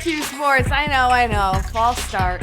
HQ Sports. I know. False start.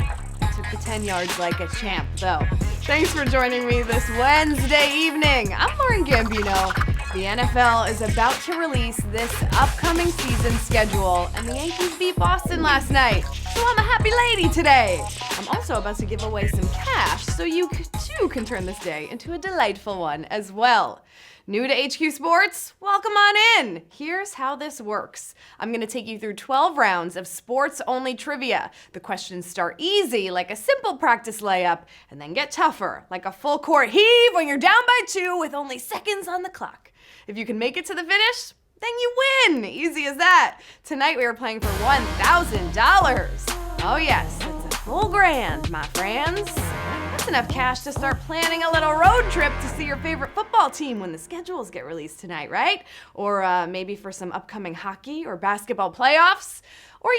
Took the 10 yards like a champ, though. Thanks for joining me this Wednesday evening. I'm Lauren Gambino. The NFL is about to release this upcoming season schedule, and the Yankees beat Boston last night, so I'm a happy lady today. I'm also about to give away some cash, so you too can turn this day into a delightful one as well. New to HQ Sports? Welcome on in. Here's how this works. I'm going to take you through 12 rounds of sports-only trivia. The questions start easy, like a simple practice layup, and then get tougher, like a full-court heave when you're down by 2 with only seconds on the clock. If you can make it to the finish, then you win. Easy as that. Tonight we are playing for $1,000. Oh yes, it's a full grand, my friends. That's enough cash to start planning a little road trip to see your favorite football team when the schedules get released tonight, right? Or maybe for some upcoming hockey or basketball playoffs. Or,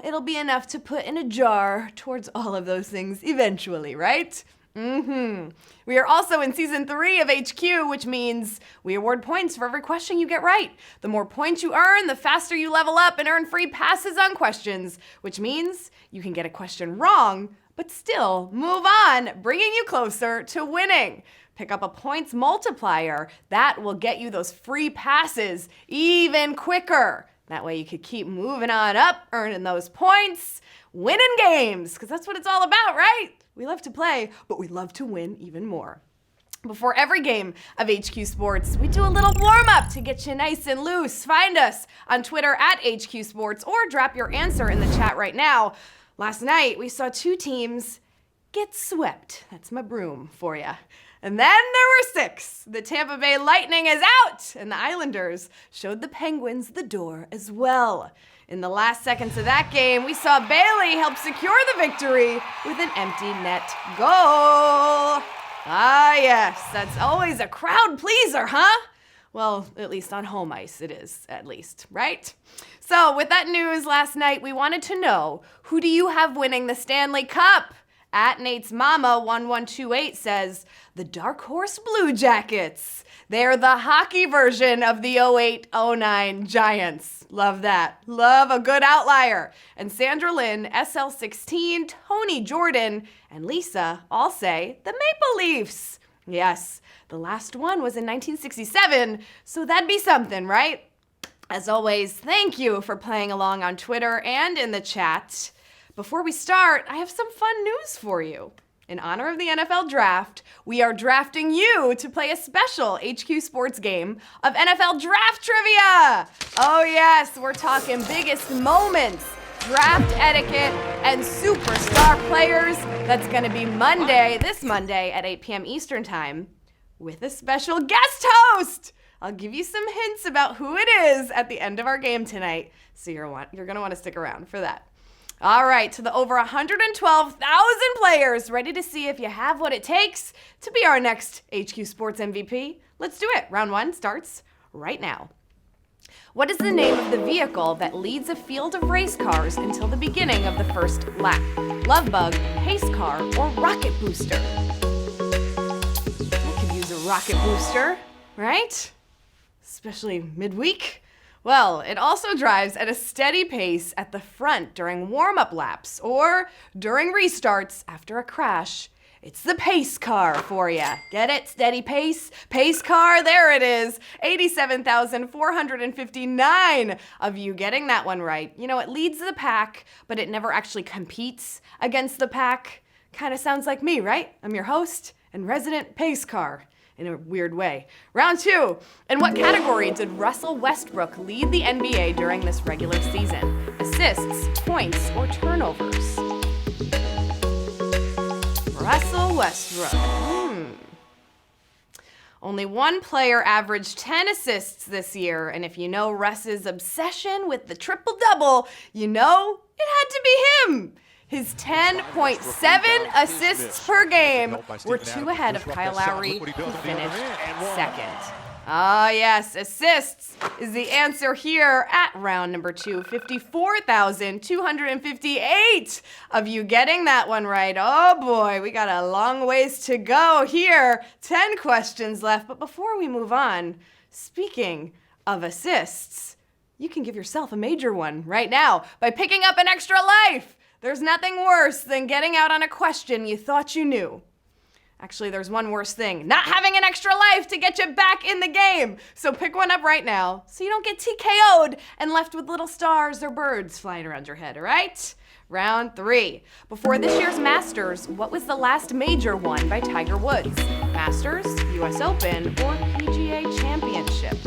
it'll be enough to put in a jar towards all of those things eventually, right? We are also in season 3 of HQ, which means we award points for every question you get right. The more points you earn, the faster you level up and earn free passes on questions, which means you can get a question wrong, but still move on, bringing you closer to winning. Pick up a points multiplier. That will get you those free passes even quicker. That way you could keep moving on up, earning those points, winning games, because that's what it's all about, right? We love to play, but we love to win even more. Before every game of HQ Sports, we do a little warm-up to get you nice and loose. Find us on Twitter at HQ Sports or drop your answer in the chat right now. Last night, we saw 2 teams get swept. That's my broom for you. And then there were 6. The Tampa Bay Lightning is out, and the Islanders showed the Penguins the door as well. In the last seconds of that game, we saw Bailey help secure the victory with an empty net goal. Ah, yes, that's always a crowd pleaser, huh? Well, at least on home ice it is, at least, right? So with that news last night, we wanted to know, who do you have winning the Stanley Cup? At Nate's Mama 1128 says, the Dark Horse Blue Jackets. They're the hockey version of the 08-09 Giants. Love that. Love a good outlier. And Sandra Lynn, SL16, Tony Jordan, and Lisa all say the Maple Leafs. Yes, the last one was in 1967, so that'd be something, right? As always, thank you for playing along on Twitter and in the chat. Before we start, I have some fun news for you. In honor of the NFL Draft, we are drafting you to play a special HQ Sports game of NFL Draft Trivia. Oh yes, we're talking biggest moments, draft etiquette, and superstar players. That's going to be this Monday at 8 p.m. Eastern Time with a special guest host. I'll give you some hints about who it is at the end of our game tonight, so you're going to want to stick around for that. All right, to the over 112,000 players ready to see if you have what it takes to be our next HQ Sports MVP. Let's do it. Round 1 starts right now. What is the name of the vehicle that leads a field of race cars until the beginning of the first lap? Love bug, pace car, or rocket booster? I could use a rocket booster, right? Especially midweek. Well, it also drives at a steady pace at the front during warm-up laps or during restarts after a crash. It's the pace car for you. Get it? Steady pace? Pace car? There it is. 87,459 of you getting that one right. It leads the pack, but it never actually competes against the pack. Kind of sounds like me, right? I'm your host and resident pace car. In a weird way. Round 2. In what category did Russell Westbrook lead the NBA during this regular season? Assists, points, or turnovers? Russell Westbrook. Only one player averaged 10 assists this year, and if you know Russ's obsession with the triple-double, you know it had to be him. His 10.7 assists per game were 2 ahead of Kyle Lowry, who finished second. Ah, yes, assists is the answer here at round number 2. 54,258 of you getting that one right. Oh boy, we got a long ways to go here. 10 questions left, but before we move on, speaking of assists, you can give yourself a major one right now by picking up an extra life. There's nothing worse than getting out on a question you thought you knew. Actually, there's one worse thing, not having an extra life to get you back in the game. So pick one up right now so you don't get TKO'd and left with little stars or birds flying around your head, all right? Round 3. Before this year's Masters, what was the last major won by Tiger Woods? Masters, US Open, or PGA Championship?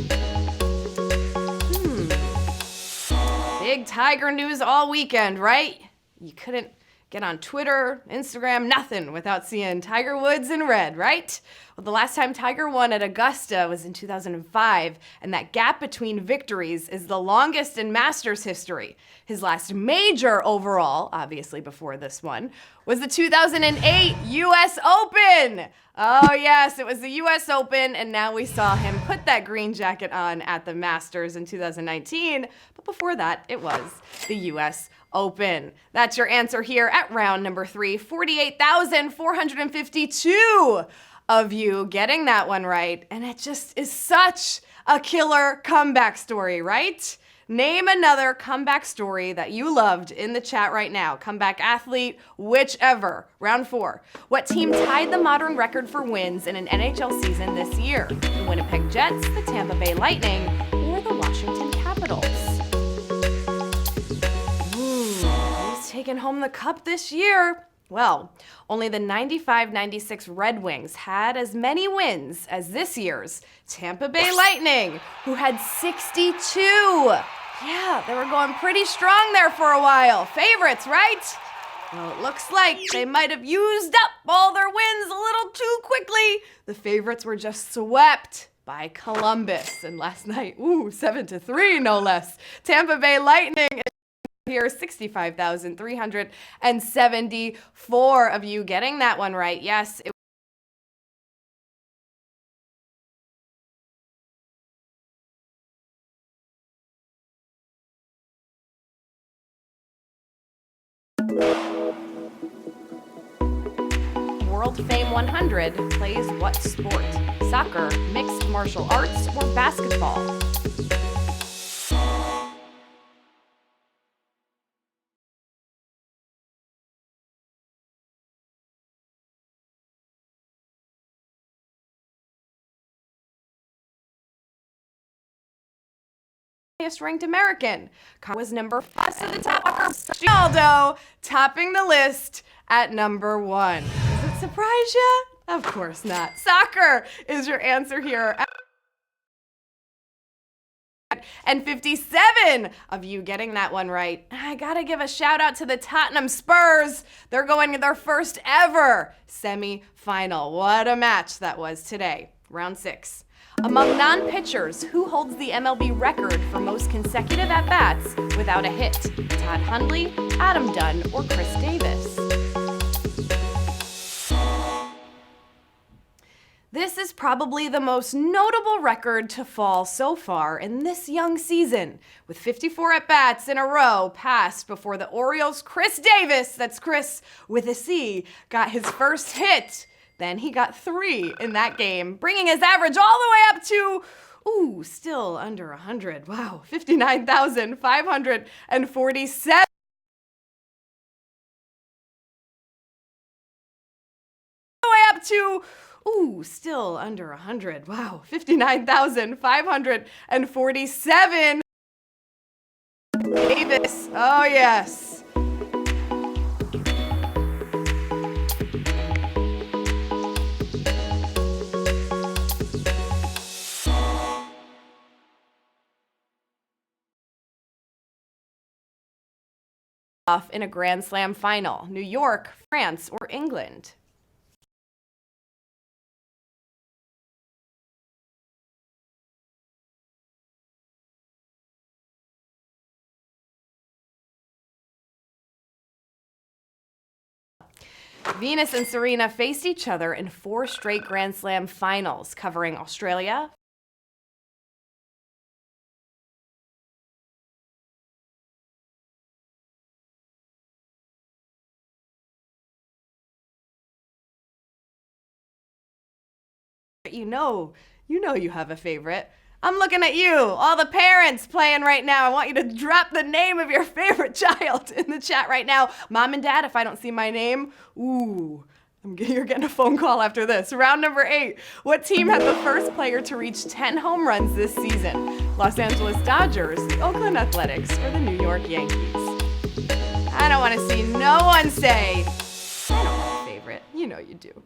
Big Tiger news all weekend, right? You couldn't get on Twitter, Instagram, nothing without seeing Tiger Woods in red, right? Well, the last time Tiger won at Augusta was in 2005, and that gap between victories is the longest in Masters history. His last major overall, obviously before this one, was the 2008 US Open. Oh yes, it was the US Open, and now we saw him put that green jacket on at the Masters in 2019, but before that, it was the US Open. That's your answer here at round number 3, 48,452 of you getting that one right, and it just is such a killer comeback story, right? Name another comeback story that you loved in the chat right now. Comeback athlete, whichever. Round 4. What team tied the modern record for wins in an NHL season this year? The Winnipeg Jets, the Tampa Bay Lightning, or the Washington Capitals? Who's taking home the cup this year? Well, only the 95-96 Red Wings had as many wins as this year's Tampa Bay Lightning, who had 62. Yeah, they were going pretty strong there for a while. Favorites, right? Well, it looks like they might have used up all their wins a little too quickly. The favorites were just swept by Columbus. And last night, 7-3 no less. Tampa Bay Lightning here, 65,374 of you getting that one right. Yes, World Fame 100 plays what sport? Soccer, mixed martial arts, or basketball? Ranked American. Was number 5 to the top. Ronaldo topping the list at number 1. Does it surprise you? Of course not. Soccer is your answer here. And 57 of you getting that one right. I gotta give a shout out to the Tottenham Spurs. They're going to their first ever semi-final. What a match that was today. Round 6. Among non-pitchers, who holds the MLB record for most consecutive at-bats without a hit? Todd Hundley, Adam Dunn, or Chris Davis? This is probably the most notable record to fall so far in this young season, with 54 at-bats in a row passed before the Orioles' Chris Davis, that's Chris with a C, got his first hit. Then he got 3 in that game, bringing his average all the way up to, still under 100. Wow, 59,547. All the way up to, still under 100. Wow, 59,547. Davis, oh yes. Off in a Grand Slam final, New York, France, or England? Venus and Serena faced each other in 4 straight Grand Slam finals, covering Australia, you know you have a favorite. I'm looking at you, all the parents playing right now. I want you to drop the name of your favorite child in the chat right now. Mom and Dad, if I don't see my name, ooh, you're getting a phone call after this. Round number 8. What team had the first player to reach 10 home runs this season? Los Angeles Dodgers, the Oakland Athletics, or the New York Yankees? I don't want to see no one say, I don't have a favorite. You know you do.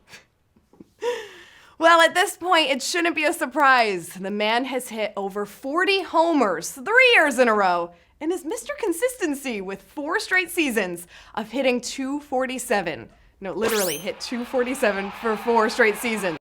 Well, at this point, it shouldn't be a surprise. The man has hit over 40 homers 3 years in a row and is Mr. Consistency with 4 straight seasons of hitting 247. No, literally hit 247 for 4 straight seasons.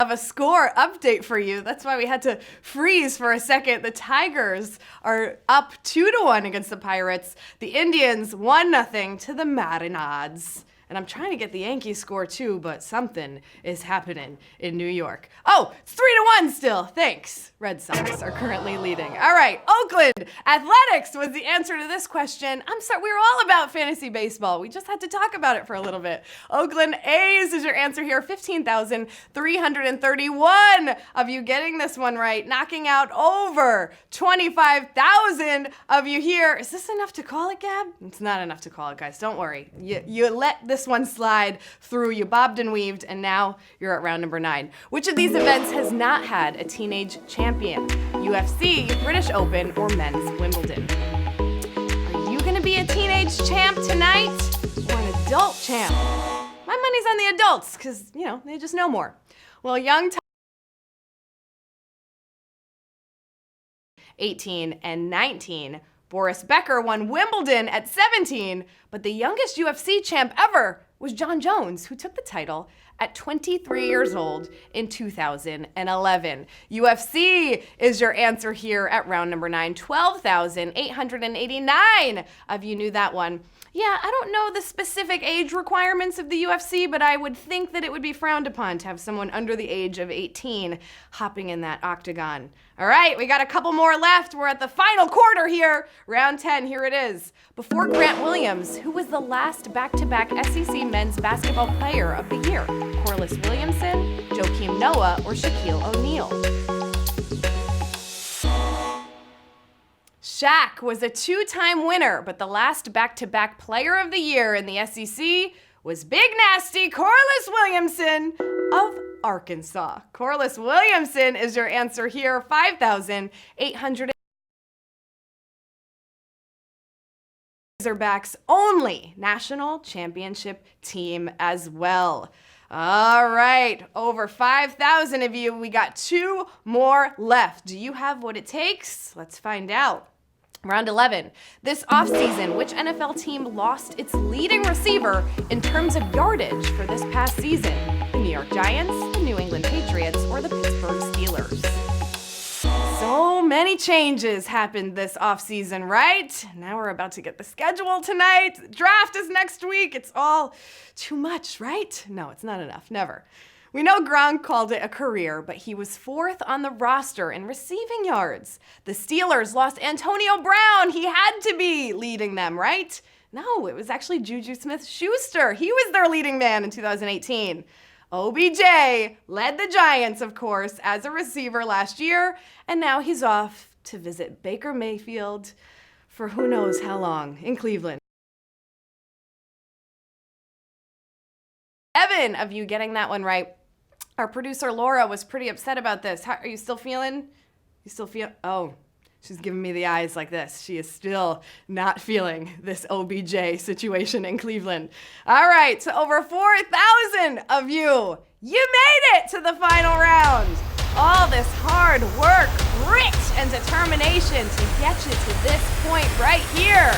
Of a score update for you. That's why we had to freeze for a second. The Tigers are up 2-1 against the Pirates. The Indians 1-0 to the Marinades. And I'm trying to get the Yankees score too, but something is happening in New York. Oh, it's 3-1 still. Thanks. Red Sox are currently leading. All right, Oakland Athletics was the answer to this question. I'm sorry, we were all about fantasy baseball. We just had to talk about it for a little bit. Oakland A's is your answer here. 15,331 of you getting this one right, knocking out over 25,000 of you here. Is this enough to call it, Gab? It's not enough to call it, guys. Don't worry. You let this one slide through. You bobbed and weaved, and now you're at round number 9. Which of these events has not had a teenage champion? UFC, British Open, or men's Wimbledon? Are you going to be a teenage champ tonight or an adult champ? My money's on the adults because, they just know more. Well, young 18 and 19. Boris Becker won Wimbledon at 17, but the youngest UFC champ ever was John Jones, who took the title at 23 years old in 2011. UFC is your answer here at round number 9. 12,889 of you knew that one. Yeah, I don't know the specific age requirements of the UFC, but I would think that it would be frowned upon to have someone under the age of 18 hopping in that octagon. All right, we got a couple more left. We're at the final quarter here. Round 10, here it is. Before Grant Williams, who was the last back-to-back SEC men's basketball player of the year? Corliss Williamson, Joakim Noah, or Shaquille O'Neal? Shaq was a 2-time winner, but the last back-to-back player of the year in the SEC was Big Nasty Corliss Williamson of Arkansas. Corliss Williamson is your answer here, 5,800. Razorbacks' only national championship team as well. All right, over 5,000 of you. We got 2 more left. Do you have what it takes? Let's find out. Round 11. This offseason, which NFL team lost its leading receiver in terms of yardage for this past season? The New York Giants, the New England Patriots, or the Pittsburgh Steelers? So many changes happened this offseason, right? Now we're about to get the schedule tonight. The draft is next week. It's all too much, right? No, it's not enough. Never. We know Gronk called it a career, but he was 4th on the roster in receiving yards. The Steelers lost Antonio Brown. He had to be leading them, right? No, it was actually Juju Smith-Schuster. He was their leading man in 2018. OBJ led the Giants, of course, as a receiver last year, and now he's off to visit Baker Mayfield for who knows how long in Cleveland. 7 of you getting that one right. Our producer Laura was pretty upset about this. Are you still feeling? Oh, she's giving me the eyes like this. She is still not feeling this OBJ situation in Cleveland. All right, so over 4,000 of you made it to the final round. All this hard work, grit, and determination to get you to this point right here.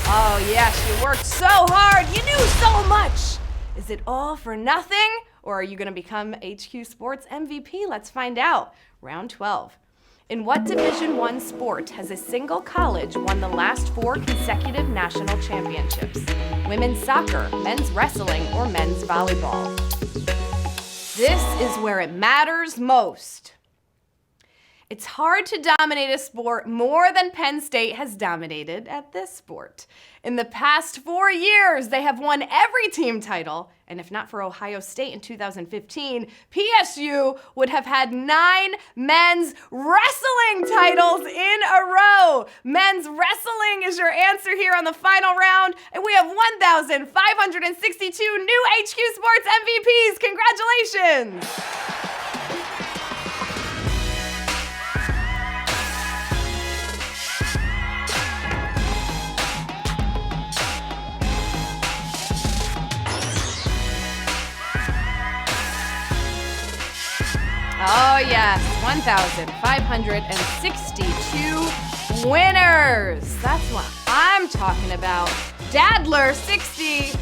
Oh yes, you worked so hard. You knew so much. Is it all for nothing? Or are you going to become HQ Sports MVP? Let's find out. Round 12. In what Division I sport has a single college won the last 4 consecutive national championships? Women's soccer, men's wrestling, or men's volleyball? This is where it matters most. It's hard to dominate a sport more than Penn State has dominated at this sport. In the past 4 years, they have won every team title, and if not for Ohio State in 2015, PSU would have had 9 men's wrestling titles in a row. Men's wrestling is your answer here on the final round, and we have 1,562 new HQ Sports MVPs. Congratulations! Oh yes, 1,562 winners. That's what I'm talking about. Dadler, 60,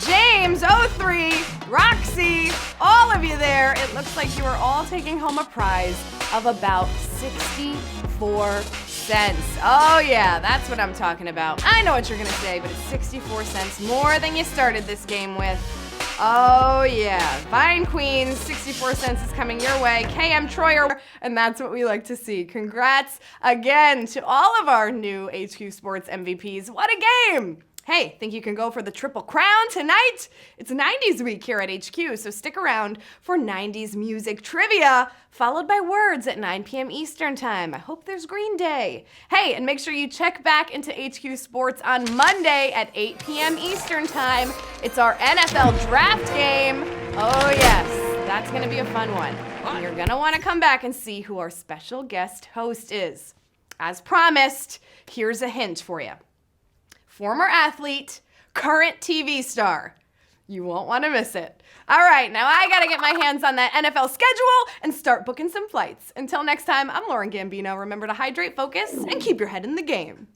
James, 03, Roxy, all of you there. It looks like you are all taking home a prize of about 64 cents. Oh yeah, that's what I'm talking about. I know what you're gonna say, but it's 64 cents more than you started this game with. Oh yeah, Vine Queens, 64 cents is coming your way. KM Troyer, and that's what we like to see. Congrats again to all of our new HQ Sports MVPs. What a game! Hey, think you can go for the Triple Crown tonight? It's 90s week here at HQ, so stick around for 90s music trivia, followed by words at 9 p.m. Eastern Time. I hope there's Green Day. Hey, and make sure you check back into HQ Sports on Monday at 8 p.m. Eastern Time. It's our NFL draft game. Oh yes, that's gonna be a fun one. And you're gonna wanna come back and see who our special guest host is. As promised, here's a hint for you. Former athlete, current TV star. You won't want to miss it. All right, now I got to get my hands on that NFL schedule and start booking some flights. Until next time, I'm Lauren Gambino. Remember to hydrate, focus, and keep your head in the game.